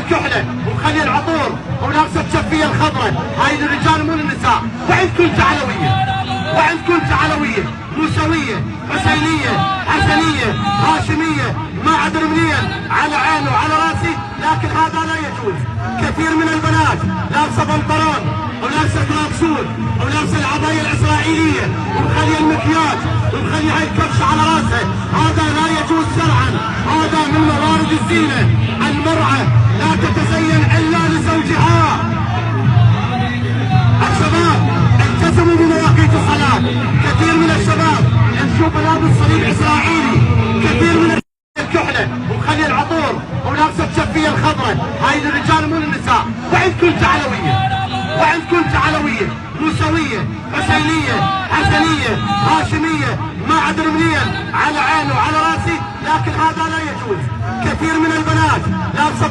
الكحله ومخليه العطور ولابسه الشفيه الخضراء، هاي للرجال مو للنساء. وعند كنت علويه، وعند كنت علويه موسويه حسينيه حسنيه هاشميه ما عاد رمليا على عيني وعلى راسي، لكن هذا لا يجوز. كثير من البنات لابسه بنطلون ولابسه تراكسود ولابسه العبايه الاسرائيليه ومخليه المكياج ومخليه هاي الكبشه على راسها، هذا لا يجوز شرعا. هذا من موارد الزينه. المراه لا تتزين الا لزوجها. الشباب التزموا بمواقيت الصلاه. كثير من الشباب نشوف لابس صليب اسرائيلي، كثير من الكحله ومخليه العطور ولابسه الشفيه الخضراء، هاي للرجال مو للنساء. وعند كنت علويه، وعند كنت علويه موسويه حسينيه حسنيه هاشميه ما عاد رمليا على عيني وعلى راسي، لكن هذا لا يجوز. كثير من البنات لابسه